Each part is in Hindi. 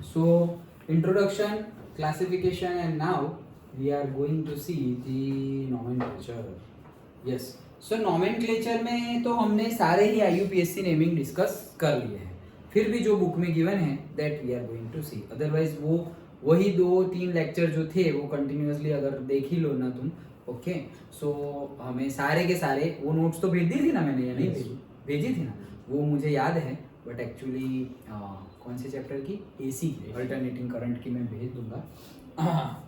So introduction, classification, and now we are going to see the nomenclature. Yes. So nomenclature में तो हमने सारे ही IUPAC नेमिंग डिस्कस कर लिए हैं. फिर भी जो बुक में गिवन है that we are going to see. Otherwise वो वही 2-3 लेक्चर जो थे वो कंटिन्यूअसली अगर देख ही लो ना तुम. ओके. सो हमें सारे के सारे वो नोट्स तो भेज दी थी ना मैंने, या नहीं भेजी? भेजी थी ना, वो मुझे याद है. बट एक्चुअली कौन से चैप्टर की? AC अल्टरनेटिंग करंट की मैं भेज दूंगा.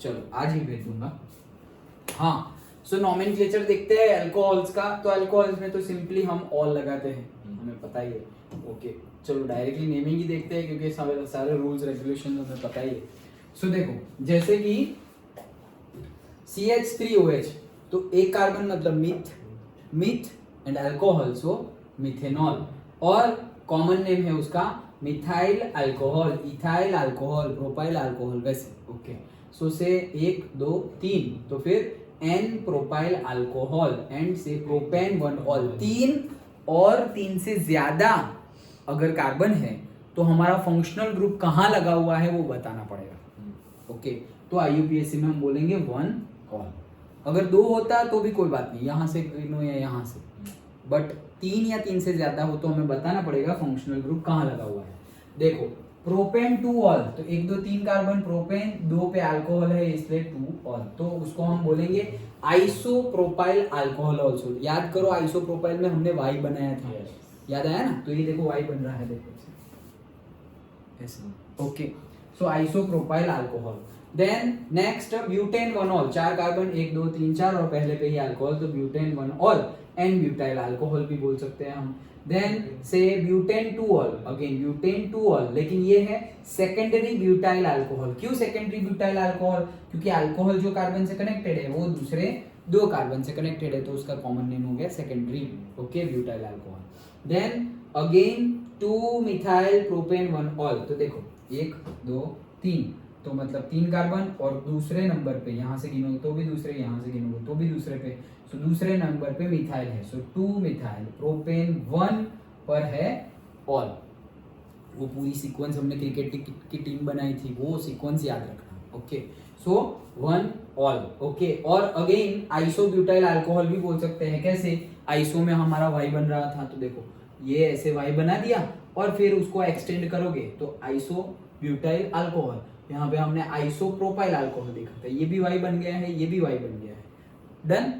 चलो आज ही भेज दूंगा. हाँ. सो नॉमेनक्लेचर देखते हैं अल्कोहल्स का. तो अल्कोहल्स में तो सिंपली हम ऑल लगाते हैं, हमें पता ही है. ओके. चलो डायरेक्टली नेमिंग ही देखते हैं क्योंकि सारे रूल्स रेगुलेशन हमें पता ही है. सो देखो जैसे कि CH3OH, तो एक कार्बन मतलब myth and alcohol so methanol. और कॉमन नेम है उसका methyl alcohol, ethyl alcohol, propyl alcohol, वैसे. ओके. सो से 1 2 3, तो फिर N प्रोपाइल अल्कोहल एंड से प्रोपेन 1 ऑल. 3 और 3 से ज्यादा अगर कार्बन है तो हमारा फंक्शनल ग्रुप कहाँ लगा हुआ है वो बताना पड़ेगा. ओके. तो IUPAC में हम बोलेंगे 1 ऑल. अगर 2 होता तो भी कोई बात नहीं, यहाँ से गिनो या यहाँ से. बट 3 या 3 से ज्यादा हो तो हमें बताना पड़ेगा फंक्शनल ग्रुप कहाँ लगा हुआ है. देखो प्रोपेन 2 ऑल, तो 1 2 3 कार्बन प्रोपेन, 2 पे अल्कोहल है इसलिए 2 ऑल. तो उसको हम बोलेंगे आइसोप्रोपाइल अल्कोहल ऑल्सो. याद करो आइसोप्रोपाइल में हमने Y बनाया था. याद आया ना? तो ये देखो Y बन रहा है, देखो ऐसे. Okay. So isopropyl alcohol. Then next butane 1 ol. 4 carbon 1 2 3 4 और पहले पे ही अल्कोहल, तो butane 1 ol and butyl alcohol भी बोल सकते हैं हम. देन से butane 2 ol, again butane 2 ol, लेकिन ये है सेकेंडरी ब्यूटाइल अल्कोहल. क्यों सेकेंडरी ब्यूटाइल अल्कोहल? क्योंकि अल्कोहल जो कार्बन से कनेक्टेड है वो दूसरे 2 कार्बन से कनेक्टेड है, तो उसका कॉमन नेम हो गया secondary. Okay. Butyl alcohol. Then again 2 methyl propane 1 ol. तो देखो 1 2 3, तो मतलब 3 कार्बन और दूसरे नंबर पे यहाँ से गिनोगे तो भी दूसरे, यहाँ से गिनोगे तो भी दूसरे पे. सो दूसरे नंबर पे मिथाइल है. सो 2 मिथाइल प्रोपेन 1 पर है ऑल. वो पूरी सीक्वेंस हमने क्रिकेट की टीम बनाई थी, वो सीक्वेंस याद रखना. ओके. सो 1 ऑल. ओके. और अगेन आइसोब्यूटाइल अल्कोहल भी बोल सकते हैं. कैसे? आइसो में हमारा Y बन रहा था, तो देखो ये ऐसे Y बना दिया और फिर उसको एक्सटेंड करोगे तो आइसोब्यूटाइल अल्कोहल. यहाँ पे हमने आइसोप्रोपाइल अल्कोहल देखा था, ये भी Y बन गया है, ये भी Y बन गया है. डन.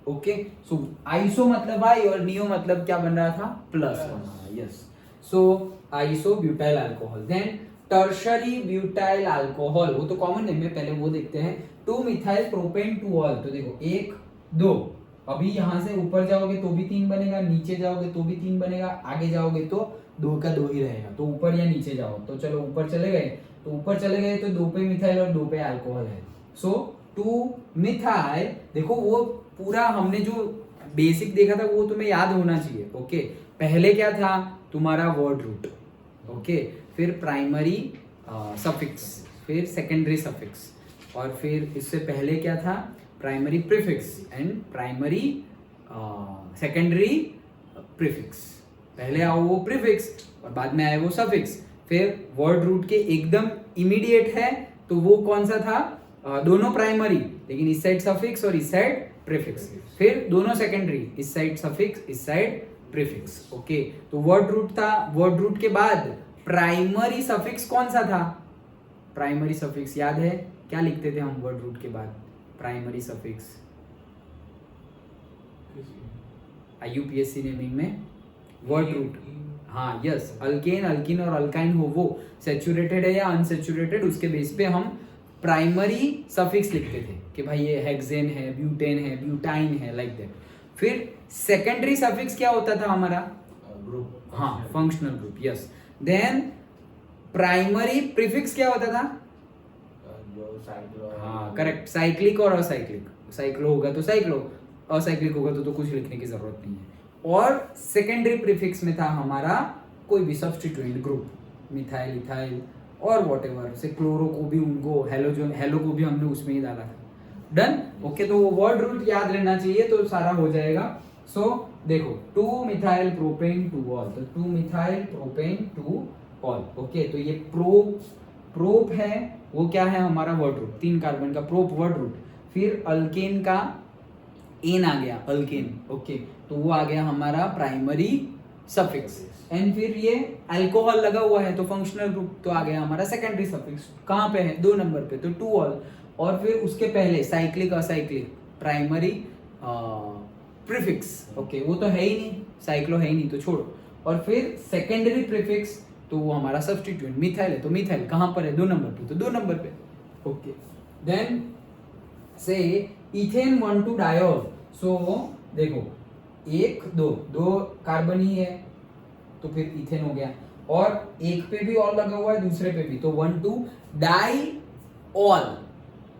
ओके. सो आइसो मतलब Y और नियो मतलब क्या बन रहा था? प्लस बन रहा है. Yes. So isobutyl alcohol. Then tertiary butyl alcohol, वो तो कॉमन नेम है, पहले वो देखते हैं. 2 मिथाइल प्रोपेन 2 ऑल. तो देखो 1 2, अभी यहाँ से ऊपर जाओगे तो भी 3 बनेगा, नीचे जाओगे तो भी 3 बनेगा, आगे जाओगे तो 2 का 2 ही रहेगा. तो ऊपर या नीचे जाओ, तो चलो ऊपर चले गए, तो ऊपर चले गए तो 2 पे मिथाइल और 2 पे अल्कोहल है. सो 2 मिथाइल. देखो वो पूरा हमने जो बेसिक देखा था वो तुम्हें याद होना चाहिए. ओके. पहले क्या था तुम्हारा? Word root. ओके. फिर प्राइमरी सफिक्स, फिर सेकेंडरी सफिक्स, और फिर इससे पहले क्या था? Primary prefix and primary secondary prefix. पहले आओ वो प्रीफिक्स और बाद में आए वो सफिक्स. फिर वर्ड रूट के एकदम इमीडिएट है तो वो कौन सा था? दोनों प्राइमरी, लेकिन इस साइड सफिक्स और इस साइड प्रीफिक्स. फिर दोनों सेकेंडरी, इस साइड सफिक्स इस साइड प्रीफिक्स. ओके. तो वर्ड रूट था. वर्ड रूट के बाद प्राइमरी सफिक्स कौन सा था? प्राइमरी सफिक्स याद है? क्या लिखते थे हम वर्ड रूट के बाद? प्राइमरी सफिक्स IUPAC नेमिंग में वर्ड रूट. हाँ यस. अल्केन, अल्किन और अल्काइन हो वो सैचुरेटेड है या अनसैचुरेटेड, उसके बेस पे हम प्राइमरी सफिक्स लिखते थे कि भाई ये हेक्सेन है, ब्यूटेन है, ब्यूटाइन है, लाइक दैट. फिर सेकेंडरी सफिक्स क्या होता था हमारा? ग्रुप. हाँ, functional group. Yes. Then primary prefix क्या होता था? हाँ करेक्ट. साइक्लिक और असाइक्लिक. साइक्लो होगा तो साइक्लो, असाइक्लिक होगा तो कुछ लिखने की जरूरत नहीं है. और सेकेंडरी प्रीफिक्स में था हमारा कोई भी सब्स्टिट्यूएंट ग्रुप, मिथाइल, इथाइल और व्हाटएवर. से क्लोरो को भी, उनको हेलो को भी हमने उसमें ही डाला था. डन. ओके. तो वो वर्ड रूट याद रहना चाहिए तो सारा हो जाएगा. सो देखो 2 मिथाइल प्रोपेन 2 ऑल. तो 2 मिथाइल प्रोपेन 2 ऑल। ओके, तो ये प्रोप है, वो क्या है हमारा वर्ड रूट, 3 कार्बन का प्रोप वर्ड रूट। फिर अल्केन का एन आ गया, अल्केन। ओके, तो वो आ गया हमारा प्राइमरी सफिक्स। एंड फिर ये अल्कोहल लगा हुआ है तो फंक्शनल ग्रुप, तो आ गया हमारा सेकेंडरी सफिक्स। कहाँ पे है, 2 नंबर पे, तो टू ऑल। और फिर उसके पहले cyclic acyclic primary prefix. Okay, वो तो है ही नहीं, साइक्लो है ही नहीं तो छोड़ो। और फिर सेकेंडरी प्रीफिक्स, तो वो हमारा सब्स्टिट्यूएंट मिथाइल है, तो मिथाइल कहाँ पर है, 2 नंबर पे, तो 2 नंबर पे। ओके, देन से इथेन 1,2 डायोल। सो देखो 1 2 कार्बन ही है तो फिर इथेन हो गया, और एक पे भी ऑल लगा हुआ है, दूसरे पे भी, तो 1,2 डाईऑल,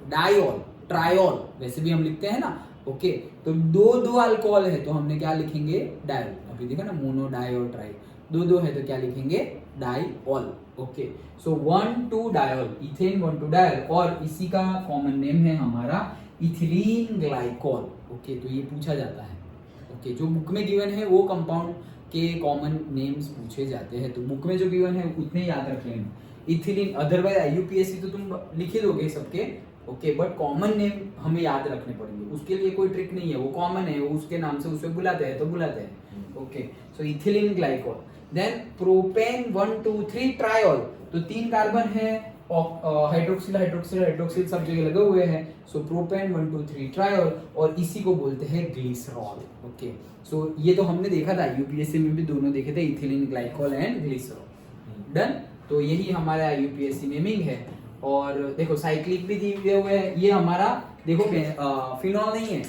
डाईऑल ट्रायोल वैसे भी हम लिखते हैं ना। ओके, तो दो अल्कोहल है तो हमने क्या लिखेंगे, डायोल। अभी देखो ना, मोनो डाई और ट्राई, दो है तो क्या लिखेंगे, डाईऑल। ओके, सो 1,2 डायोल, इथेन 1,2 डायोल, और इसी का कॉमन नेम है हमारा इथिलीन ग्लाइकोल। ओके, तो ये पूछा जाता है। ओके, जो बुक में गिवन है वो कंपाउंड के कॉमन नेम्स पूछे जाते हैं, तो बुक में जो गिवन है उतने याद रख लेना। इथिलीन, अदरवाइज आईयूपीएससी तो तुम लिख ही दोगे सबके। ओके, बट कॉमन नेम हमें याद रखने पड़ेंगे, उसके लिए कोई ट्रिक नहीं है, वो कॉमन है, वो उसके नाम से उसे बुलाते हैं तो बुलाते हैं। Okay, so ethylene glycol. Then propane 1 2 3 triol, तो 3 कार्बन है, हाइड्रोक्सिल हाइड्रोक्सिल हाइड्रोक्सिल सब जगह लगे हुए हैं, सो प्रोपेन 1 2 3 ट्रायोल, और इसी को बोलते हैं ग्लिसरॉल। ओके, सो ये तो हमने देखा था, यूपीएससी में भी दोनों देखे थे, ethylene glycol and glycerol. Done, तो यही हमारा यूपीएससी नेमिंग है। और देखो साइक्लिक भी दिए हुए हैं, ये हमारा देखो फिनॉल नहीं है,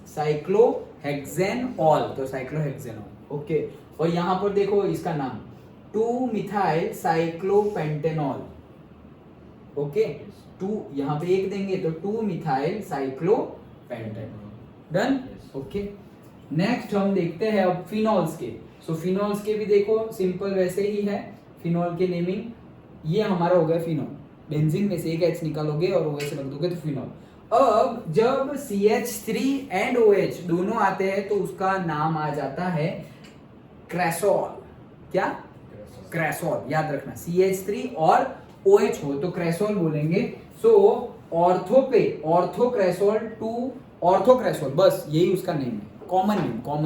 साइक्लोहेक्सेनॉल, तो साइक्लोहेक्सेनॉल। ओके, और यहाँ पर देखो इसका नाम 2 मिथाइल साइक्लोपेंटेनॉल। ओके, 2 यहाँ पे 1 देंगे तो 2 मिथाइल साइक्लोपेंटेनॉल। डन। ओके, नेक्स्ट हम देखते हैं अब फिनॉल्स के। सो फिनॉल्स के भी देखो सिंपल वैसे ही है, फिनॉल के नेमिंग, ये हमारा हो गया फिनॉल, बेंजीन में से एक H निकालोगे और OH रख दोगे तो फिनॉल। अब जब CH3 एंड OH दोनों आते हैं तो उसका नाम आ जाता है क्रेसोल। क्या, क्रेसोल, याद रखना, CH3 और OH हो तो क्रेसोल बोलेंगे। सो ऑर्थो पे ऑर्थोक्रेसोल टू ऑर्थोक्रेसोल, बस यही उसका नेम है, कॉमन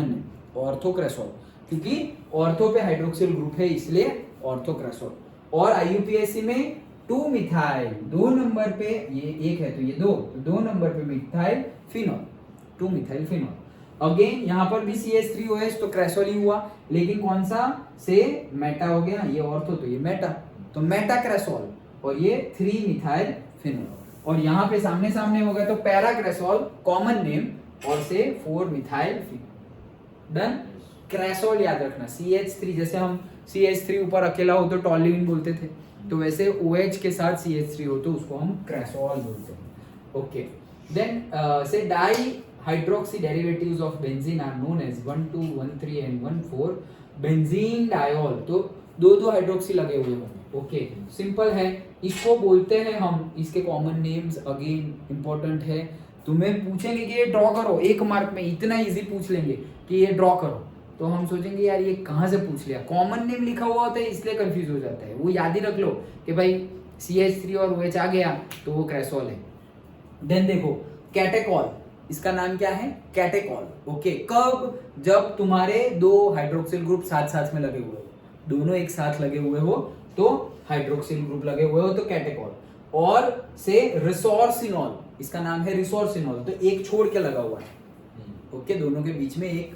नेम ऑर्थोक्रेसोल, क्योंकि ऑर्थो पे हाइड्रोक्सिल ग्रुप है इसलिए ऑर्थोक्रेसोल। और आईयूपीएससी में 2 मिथाइल, 2 नंबर पे, ये 1 है तो ये 2, तो 2 नंबर पे methyl phenol, 2 methyl phenol. Again यहाँ पर भी CH3OH तो क्रेसोल ही हुआ, लेकिन कौन सा से मेटा हो गया, ये ऑर्थो तो ये मेटा, तो मेटा क्रेसोल, और ये 3 मिथाइल फिनॉल। और यहाँ पे सामने सामने हो गया तो पैरा क्रेसोल कॉमन नेम, और से 4 मिथाइल फिनॉल। डन। क्रेसोल याद रखना, CH3 जैसे हम CH3 ऊपर अकेला हो तो टॉल्यूइन बोलते थे, तो वैसे OH के साथ CH3 हो तो उसको हम क्रेसोल बोलते हैं। Okay, then say di hydroxy derivatives of benzene are known as 1 2 1 3 and 1 4 benzene diol, तो दो हाइड्रोक्सी लगे हुए होंगे। ओके, सिंपल है, इसको बोलते हैं हम, इसके कॉमन नेम्स अगेन इंपॉर्टेंट है, तुम्हें पूछेंगे कि ये ड्रॉ करो, 1 मार्क में इतना इजी पूछ लेंगे कि ये ड्रॉ करो, तो हम सोचेंगे यार ये कहाँ से पूछ लिया, कॉमन नेम लिखा हुआ होता है इसलिए कंफ्यूज हो जाता है। वो याद ही रख लो कि भाई CH3 और OH आ गया तो वो क्रेसोल है। देन देखो कैटेकॉल, इसका नाम क्या है, कैटेकॉल। ओके, कब, जब तुम्हारे 2 हाइड्रोक्सिल ग्रुप साथ साथ में लगे हुए हो, दोनों एक साथ लगे हुए हो तो हाइड्रोक्सिल ग्रुप लगे हुए हो तो कैटेकॉल। और से रिसोर्सिनॉल, इसका नाम है रिसोर्सिनॉल, तो एक छोड़ के लगा हुआ है। ओके, दोनों के बीच में एक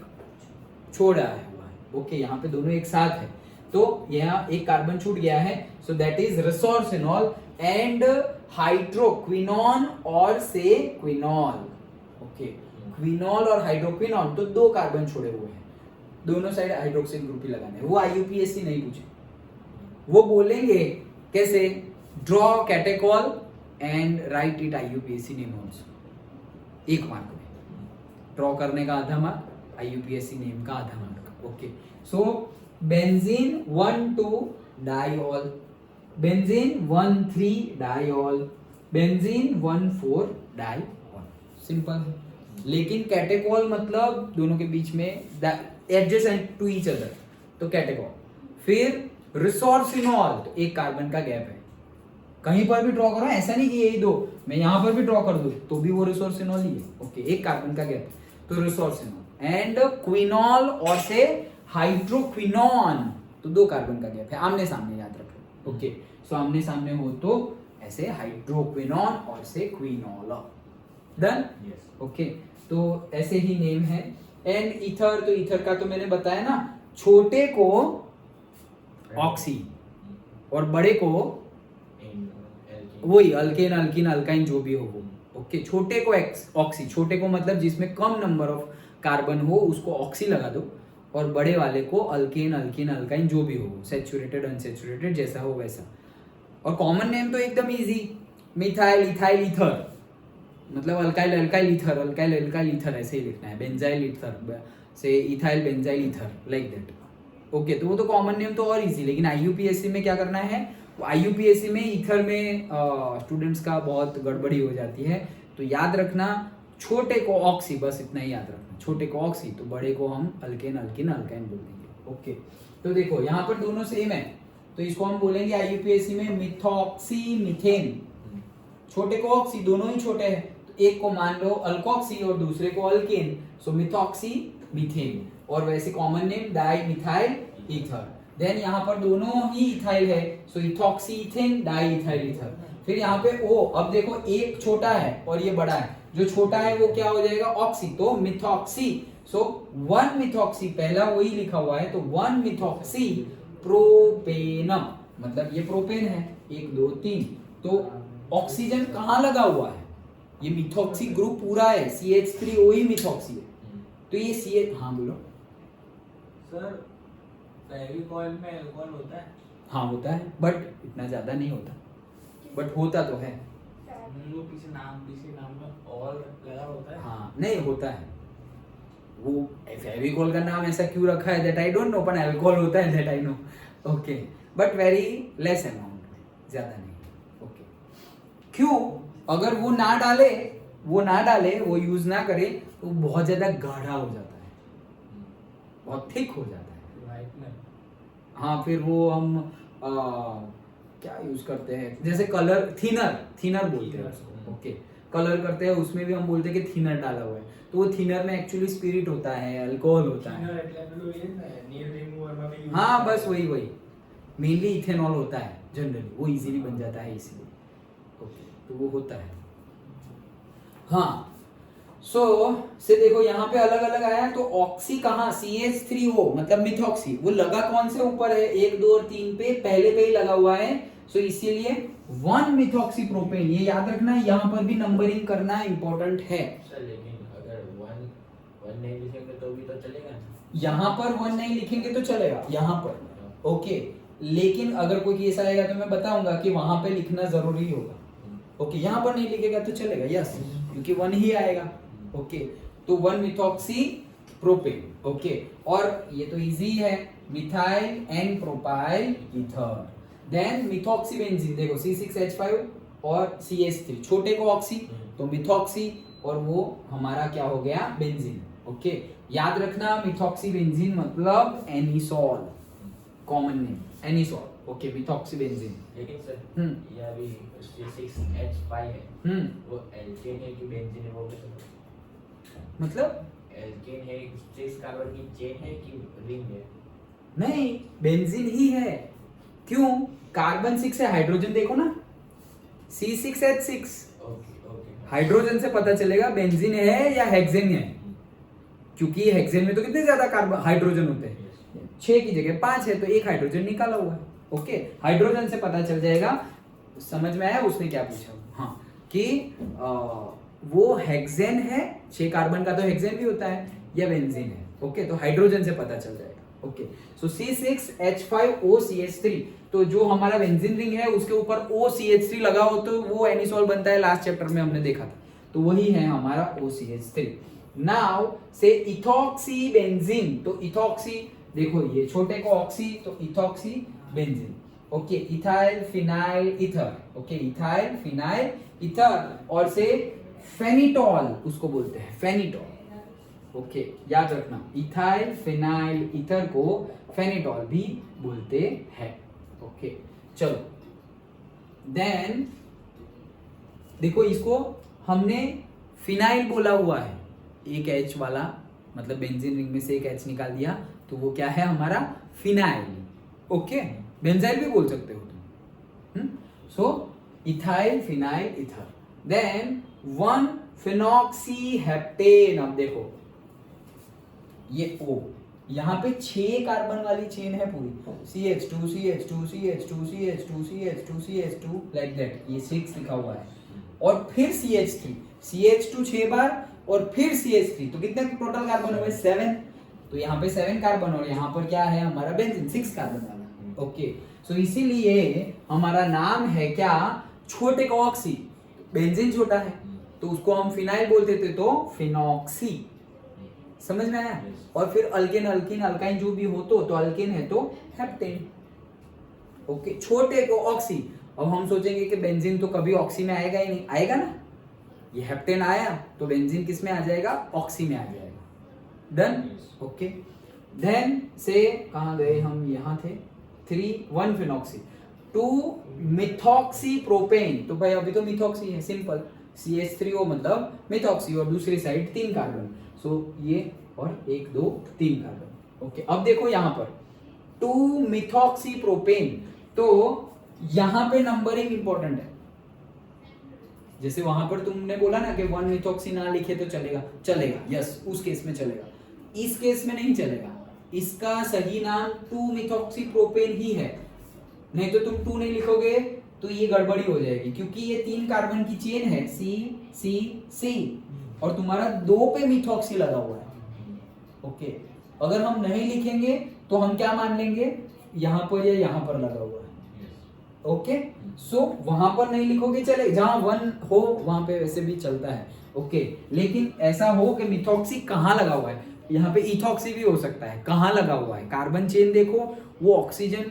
छोड़ आया हुआ है। ओके, यहाँ पे दोनों एक साथ है तो यहाँ एक कार्बन छूट गया है, so that is resorcinol and hydroquinone और से क्विनॉल। ओके, क्विनॉल और हाइड्रोक्विनॉन, तो 2 कार्बन छोड़े हुए हैं, दोनों साइड हाइड्रोक्सिल ग्रुप ही लगाने हैं। वो आईयूपीएससी नहीं पूछे, वो बोलेंगे कैसे, draw catechol and write it IUPAC name also, 1 mark में ड्रॉ करने का आधा मार्क, आईयूपीएससी नेम का आधा mark. Okay, so benzene 1 2 diol, benzene 1 3 diol, benzene 1 4 diol, simple है। लेकिन कैटेकॉल मतलब दोनों के बीच में एडजेसेंट टू ईच अदर, तो कैटेकॉल। फिर रिसोर्सिनॉल, तो एक कार्बन का गैप है, कहीं पर भी ड्रॉ करो, ऐसा नहीं कि यही दो, मैं यहां पर भी ड्रॉ कर दूं तो भी वो रिसोर्सिनॉल ही है। ओके, एक कार्बन का गैप, तो रिसोर्सिनॉल। एंड क्विनॉल और से हाइड्रोक्विनॉन, तो दो कार्बन का गैप है, आमने सामने याद रखो। ओके, सो आमने सामने हो तो ऐसे हाइड्रोक्विनॉन और से क्विनॉल। डन? ओके, तो ऐसे ही नेम है। एंड ईथर, तो ईथर का तो मैंने बताया ना, छोटे को ऑक्सी और बड़े को वही अल्केन, अल्किन, अल्काइन जो भी हो वो। ओके, छोटे को ऑक्सी, छोटे को मतलब जिसमें कम नंबर ऑफ कार्बन हो उसको ऑक्सी लगा दो, और बड़े वाले को अल्केन, अल्किन, अल्काइन जो भी हो, सैचुरेटेड, अनसैचुरेटेड, जैसा हो वैसा। और कॉमन नेम तो एकदम इजी, मिथाइल, इथाइल, ईथर, मतलब alkyl, alkyl ether, alkyl, alkyl ether ऐसे ही लिखना है, बेंजाइल ईथर से ethyl, benzyl ether, like that. Okay, तो वो तो कॉमन नेम तो और इजी, लेकिन आईयूपीएससी में क्या करना है, आईयूपीएससी में ईथर में स्टूडेंट्स का बहुत गड़बड़ी हो जाती है, तो याद रखना छोटे को ऑक्सी, बस इतना ही याद रखना, छोटे को ऑक्सी, तो बड़े को हम अल्केन, अल्किन, अल्काइन बोल देंगे। ओके, तो देखो यहाँ पर दोनों सेम है, तो इसको हम बोलेंगे आईयूपीएससी में मिथॉक्सी मीथेन। छोटे को ऑक्सी, दोनों ही छोटे हैं, तो एक को मान लो अल्कोक्सी और दूसरे को अल्केन, सो मिथॉक्सी मीथेन। और वैसे common name dimethyl ether. Then यहाँ पर दोनों ही इथाइल है, so ethoxy ethane, diethyl ether. फिर यहाँ पे ओ, अब देखो एक छोटा है और ये बड़ा है, जो छोटा है वो क्या हो जाएगा, ऑक्सी, तो मिथॉक्सी, सो 1 मिथॉक्सी, पहला वही लिखा हुआ है, तो 1 मिथॉक्सी प्रोपेनम, मतलब ये प्रोपेन है, 1 2 3, तो ऑक्सीजन कहाँ लगा हुआ है, ये मिथॉक्सी ग्रुप पूरा है, CH3 वही मिथॉक्सी है, तो ये CH, हाँ बोलो सर, फेविकॉल में अल्कोहल होता है? हाँ होता है, बट इतना ज्यादा नहीं होता, बट होता तो है। वो किसी नाम में और लगा होता है? हाँ नहीं होता है, वो फेविकॉल का नाम ऐसा क्यों रखा है दैट आई डोंट नो, पर अल्कोहल होता है that I know. Okay, but very less amount में, ज्यादा नहीं। ओके, क्यों, अगर वो ना डाले, वो यूज ना करे, तो बहुत ज्यादा गाढ़ा हो जाता है, बहुत थिक हो जाता है। हाँ, फिर वो हम क्या यूज करते हैं, जैसे कलर, थिनर बोलते हैं उसको। ओके, कलर करते हैं, उसमें भी हम बोलते हैं कि थिनर डाला हुआ है, तो वो थिनर में एक्चुअली स्पिरिट होता है, अल्कोहल होता है। हाँ बस वही मेनली इथेनॉल होता है जनरली, वो इजीली बन जाता है इसलिए। ओके, तो वो होता है। हाँ, सो से देखो यहाँ पे अलग अलग आया, तो ऑक्सी कहाँ, CH3O मतलब मिथॉक्सी, वो लगा कौन से ऊपर है, 1 2 और 3 पे, पहले पे ही लगा हुआ है, सो इसीलिए 1 मिथॉक्सी प्रोपेन, ये याद रखना है, यहाँ पर भी नंबरिंग करना इंपॉर्टेंट है। लेकिन अगर 1 नहीं लिखेंगे तो भी तो चलेगा, यहाँ पर 1 नहीं लिखेंगे तो चलेगा यहाँ पर। ओके, लेकिन अगर कोई केस आएगा तो मैं बताऊंगा कि वहां पे लिखना जरूरी होगा। ओके, यहाँ पर नहीं लिखेगा तो चलेगा, यस, क्योंकि 1 ही आएगा। ओके, तो 1 मिथॉक्सी प्रोपेन। ओके, और ये तो इजी है, methyl and propyl ether. Then methoxy benzene, देखो C6H5 और CH3, छोटे को ऑक्सी तो मिथॉक्सी, और वो हमारा क्या हो गया, बेंजीन। ओके, याद रखना मिथॉक्सी बेंजीन मतलब anisole, common name anisole. Okay, methoxy benzene. लेकिन सर ये अभी C6H5 है, वो एल्केन है कि बेंजीन है, वो कैसे, मतलब एल्केन है, 6 कार्बन की चेन है कि रिंग है? नहीं, बेंजीन ही है। क्यों, कार्बन 6 है, हाइड्रोजन देखो ना, C6H6। ओके, हाइड्रोजन से पता चलेगा बेंजीन है या हेक्सेन है, क्योंकि हेक्सेन में तो कितने ज्यादा कार्बन हाइड्रोजन होते हैं, 6 की जगह 5 है, तो एक हाइड्रोजन निकाला हुआ है। ओके, हाइड्रोजन से पता चल जाएगा। समझ में आया उसने क्या पूछा? हाँ, कि वो हेक्सेन है, 6 कार्बन का तो हेक्सेन भी होता है, या बेंजीन है। ओके, तो हाइड्रोजन से पता चल जाएगा। ओके, सो C6H5OCH3, तो जो हमारा बेंजीन रिंग है उसके ऊपर OCH3 लगा हो तो वो एनिसॉल बनता है, लास्ट चैप्टर में हमने देखा था, तो वही है हमारा OCH3। नाउ से इथॉक्सी बेंजीन, तो इथॉक्सी देखो, ये छोटे को ऑक्सी तो ethoxy benzene. Okay, ethyl phenyl ether. Okay, ethyl phenyl ether, और से फेनिटॉल उसको बोलते हैं, फेनिटॉल। ओके, याद रखना, इथाइल फिनाइल ईथर को फेनिटॉल भी बोलते हैं। ओके चलो, देन देखो इसको हमने फिनाइल बोला हुआ है, एक एच वाला, मतलब बेंजीन रिंग में से एक एच निकाल दिया तो वो क्या है हमारा फिनाइल. ओके, बेंजाइल भी बोल सकते हो तुम. सो इथाइल फिनाइल इथर. देन 1 फिनॉक्सीहेप्टेन. अब देखो ये O, यहाँ पे 6 कार्बन वाली चेन है पूरी, CH2 CH2 CH2 CH2 CH2 CH2 like that, ये 6 लिखा हुआ है, और फिर CH3 CH2 6 बार और फिर CH3, तो कितने टोटल कार्बन हुए 7. तो यहाँ पे 7 कार्बन और यहाँ पर क्या है हमारा बेंजीन 6 कार्बन वाला. ओके, सो इसीलिए हमारा नाम है क्या, छोटे का ऑक्सी, बेंजीन छोटा है तो उसको हम फिनाइल बोलते थे तो फिनॉक्सी. समझ में आया. और फिर अल्केन अल्कीन अल्काइन जो भी हो तो अल्केन है तो हेप्टेन. ओके, छोटे को ऑक्सी. अब हम सोचेंगे कि बेंजीन तो कभी ऑक्सी में आएगा ही नहीं, आएगा ना, ये हेप्टेन आया तो बेंजीन किस में आ जाएगा, ऑक्सी में आ जाएगा. डन. ओके, देन से कहां गए हम, यहां थे. 1 फिनॉक्सी. 2 methoxy propane. तो भाई अभी तो मिथॉक्सी है, सिंपल, CH3O मतलब मिथॉक्सी, और दूसरी साइड 3 कार्बन. सो ये और 1 2 3 कार्बन. ओके, अब देखो यहां पर 2 मिथॉक्सी प्रोपेन. तो यहां पे नंबरिंग इंपॉर्टेंट है. जैसे वहां पर तुमने बोला ना कि 1 मिथॉक्सी ना लिखे तो चलेगा, चलेगा, यस, उस केस में चलेगा. इस केस में नहीं चलेगा, इसका सही नाम 2 मिथॉक्सी प्रोपेन ही है. नहीं तो तुम 2 नहीं लिखोगे तो ये गड़बड़ी हो जाएगी, क्योंकि ये 3 कार्बन की चेन है, C और तुम्हारा 2 पे मिथॉक्सी लगा हुआ है. ओके, अगर हम नहीं लिखेंगे तो हम क्या मान लेंगे, यहां पर या यहां पर लगा हुआ है. ओके, सो वहां पर नहीं लिखोगे चले, जहां 1 हो वहां पे वैसे भी चलता है. ओके, लेकिन ऐसा हो कि मिथॉक्सी कहां लगा हुआ है, यहाँ पे इथॉक्सी भी हो सकता है, कहां लगा हुआ है, कार्बन चेन देखो, वो ऑक्सीजन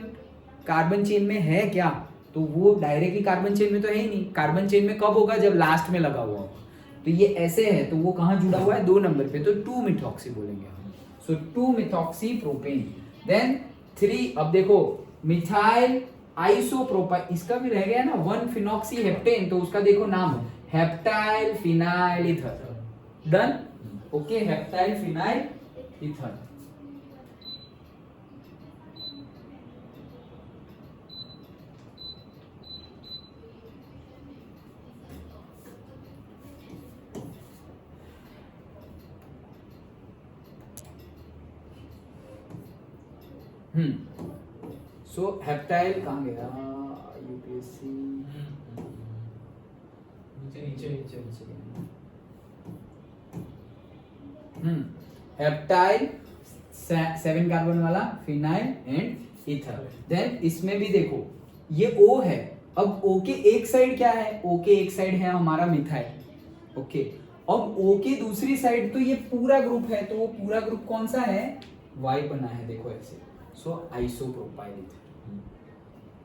कार्बन चेन में है क्या, तो वो डायरेक्टली कार्बन चेन में तो है ही नहीं. कार्बन चेन में कब होगा, जब लास्ट में लगा हुआ होगा. तो ये ऐसे है तो वो कहां जुड़ा हुआ है, 2 नंबर पे, तो 2 मिथॉक्सी बोलेंगे हम. सो 2 मिथॉक्सी प्रोपेन. देन 3, अब देखो मिथाइल आइसोप्रोपाइल, इसका भी रह गया ना, 1 फिनॉक्सी हेप्टेन, तो उसका देखो नाम heptyl phenyl ether. Done. Okay, heptyl phenyl ether. So heptyl कहाँ गया, यूपीएससी नीचे. हेप्टाइल 7 कार्बन वाला फिनाइल एंड ईथर. देन इसमें भी देखो ये O है. अब O के एक साइड क्या है, O के एक साइड है हमारा मिथाइल. ओके, अब O के दूसरी साइड तो ये पूरा ग्रुप है, तो वो पूरा ग्रुप कौन सा है, Y बना है, देखो ऐसे. सो आइसोप्रोपाइल ईथर.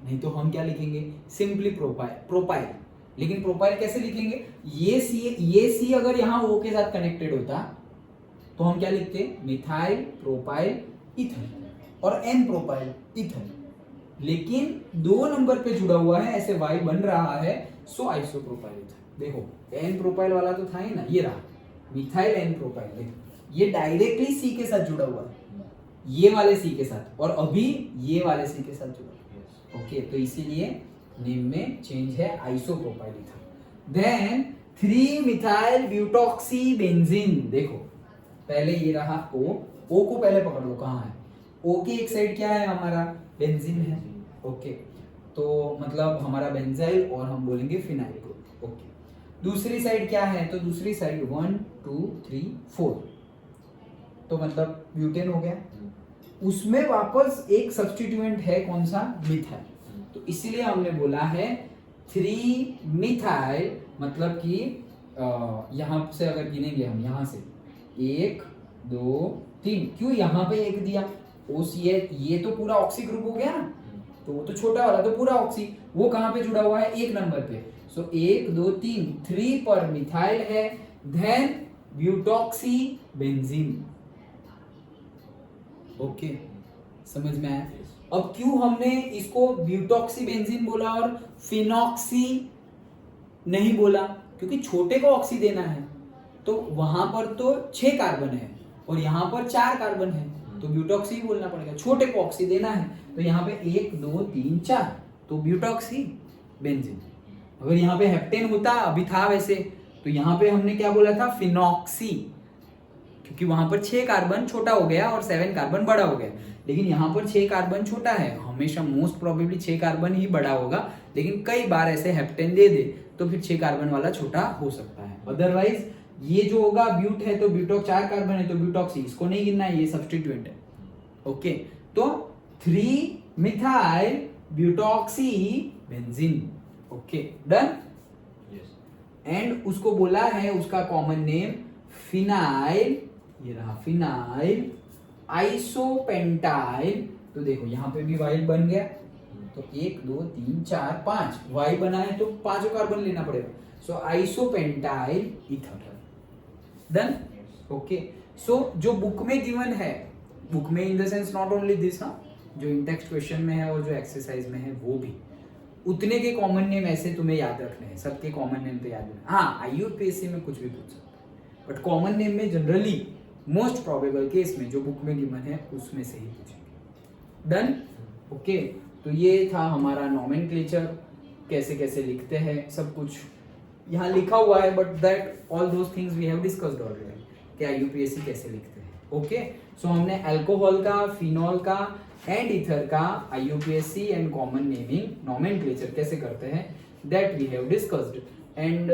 नहीं तो हम क्या लिखेंगे, सिंपली प्रोपाइल. लेकिन प्रोपाइल कैसे लिखेंगे, ये C अगर यहाँ O के साथ कनेक्टेड होता तो हम क्या लिखते, मिथाइल प्रोपाइल ईथर और N प्रोपाइल ईथर. लेकिन 2 नंबर पे जुड़ा हुआ है, ऐसे Y बन रहा है, सो आइसोप्रोपाइल ईथर. देखो N प्रोपाइल वाला तो था ही ना, ये रहा मिथाइल N प्रोपाइल. देखो ये डायरेक्टली C के साथ जुड़ा हुआ है, ये वाले C के साथ, और अभी ये वाले C के साथ जुड़ा. ओके, तो इसीलिए नेम में चेंज है, isopropyl ether. Then 3 methyl butoxy benzene. देखो पहले ये रहा O को पहले पकड़ लो, कहाँ है, O के एक साइड क्या है हमारा, बेंजीन है. ओके, तो मतलब हमारा बेंजाइल और हम बोलेंगे फिनाइल ग्रुप. ओके, दूसरी साइड क्या है, तो दूसरी साइड 1 2 3 4, तो मतलब ब्यूटेन हो गया. उसमें वापस एक सब्स्टिट्यूएंट है, कौन सा, मिथाइल. तो इसीलिए हमने बोला है 3 मिथाइल, मतलब कि यहां से अगर गिनेंगे हम, यहां से 1 2 3, क्यों यहाँ पे 1 दिया, OCH, ये तो पूरा ऑक्सी ग्रुप हो गया ना, तो वो तो छोटा वाला तो पूरा ऑक्सी, वो कहां पे जुड़ा हुआ है, 1 नंबर पे. सो 1 2 3, 3 पर मिथाइल है. Then ब्यूटॉक्सी benzene. ओके, समझ में आया. अब क्यों हमने इसको ब्यूटॉक्सी बेंजीन बोला और फिनॉक्सी नहीं बोला? क्योंकि छोटे को ऑक्सी देना है, तो वहां पर तो 6 कार्बन है और यहाँ पर 4 कार्बन है, तो ब्यूटॉक्सी ही बोलना पड़ेगा। छोटे को ऑक्सी देना है, तो यहाँ पे 1 2 3 4, तो ब्यूटॉक्सी बेंजीन। अगर यहाँ पे हेप्टेन होता, अभी था वैसे, तो यहाँ पे हमने क्या बोला था? फिनॉक्सी, क्योंकि वहां पर 6 कार्बन छोटा हो गया और 7 कार्बन बड़ा हो गया। लेकिन यहाँ पर 6 कार्बन छोटा है, हमेशा मोस्ट प्रोबेबली 6 कार्बन ही बड़ा होगा, लेकिन कई बार ऐसे हेप्टेन दे दे तो फिर 6 कार्बन वाला छोटा हो सकता है। अदरवाइज ये जो होगा ब्यूट है तो ब्यूटॉक 4 कार्बन है तो ब्यूटॉक्सी, इसको नहीं गिनना है, ये सब्स्टिट्यूएंट है। ओके, तो 3 methyl butoxy benzene. Okay, done. And उसको बोला है उसका कॉमन नेम फिनाइल, ये रहा फिनाइल आइसोपेंटाइल। तो देखो यहाँ पे भी वाइल बन गया, तो 1 2 3 4 5 वाई बना है तो 5 कार्बन लेना पड़ेगा। सो आइसोपेंटाइल ईथर, डन। ओके, सो जो बुक में गिवन है, बुक में in the sense not only this, हाँ, जो इन टेक्स्ट क्वेश्चन में है और जो एक्सरसाइज में है वो भी, उतने के कॉमन नेम ऐसे तुम्हें याद रखने हैं, सबके कॉमन नेम तो याद रखना। हाँ, आईयूपीएससी में कुछ भी पूछ सकते हैं, बट कॉमन नेम में जनरली मोस्ट प्रोबेबल केस में जो बुक में गिवन है उसमें से ही पूछेंगे। डन। ओके, तो ये था हमारा नॉमेनक्लेचर, कैसे कैसे लिखते हैं सब कुछ यहाँ लिखा हुआ है, but that all those things we have discussed already कि आईयूपीएससी कैसे लिखते हैं। ओके, सो हमने अल्कोहल का, फिनॉल का एंड ईथर का IUPAC and common naming nomenclature कैसे करते हैं that we have discussed, and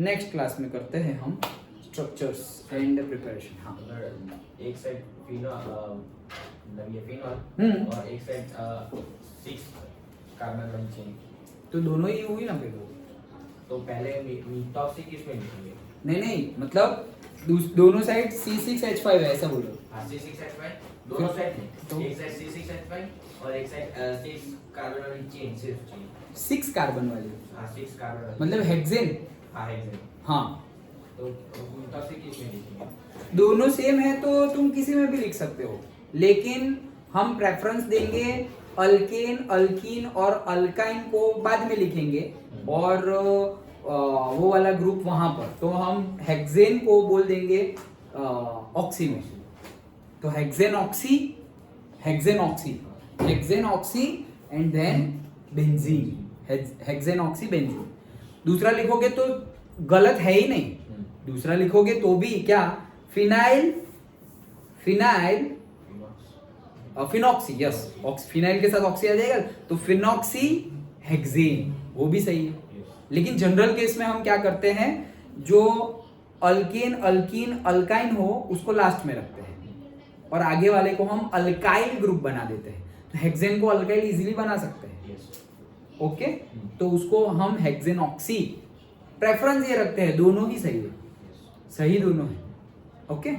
next class में करते हैं हम स्ट्रक्चर्स एंड प्रिपरेशन। हाँ, अगर एक साइड फिनॉल, मतलब ये फिनॉल और एक साइड 6 कार्बन वाली चेन, तो दोनों ही हुई ना फिर वो। तो पहले मिथॉक्सी किसमें लिखेंगे? नहीं, मतलब दोनों साइड C6H5 है, ऐसा बोलो। हाँ, C6H5 दोनों साइड में, तो एक साइड C6H5 और एक साइड 6 कार्बन वाली चेन, सिर्फ चेन। 6 कार्बन वाली, हाँ, 6 कार्बन वाली, मतलब हेक्सेन। हाँ हेक्सेन। हाँ, तो मिथॉक्सी किसमें लिखेंगे? दोनों सेम है तो तुम किसी में भी लिख सकते हो, लेकिन हम प्रेफरेंस देंगे अल्केन, अल्कीन और अल्काइन को बाद में लिखेंगे, और वो वाला ग्रुप वहां पर, तो हम हेक्सेन को बोल देंगे ऑक्सी में। तो hexane oxy, hexane oxy, hexane oxy and then benzene, hexane oxy benzene. दूसरा लिखोगे तो गलत है ही नहीं, दूसरा लिखोगे तो भी क्या, phenyl, phenyl phenoxy, yes, phenyl के साथ ऑक्सी आ जाएगा तो फिनॉक्सी हेक्सेन, वो भी सही है। लेकिन जनरल केस में हम क्या करते हैं, जो अल्केन, अल्कीन, अल्काइन हो उसको लास्ट में रखते हैं और आगे वाले को हम अल्काइल ग्रुप बना देते हैं, तो हेक्सेन को अल्काइल इजीली बना सकते हैं। ओके, तो उसको हम हेक्सेन ऑक्सी, प्रेफरेंस ये रखते हैं, दोनों ही सही है, सही दोनों है। ओके।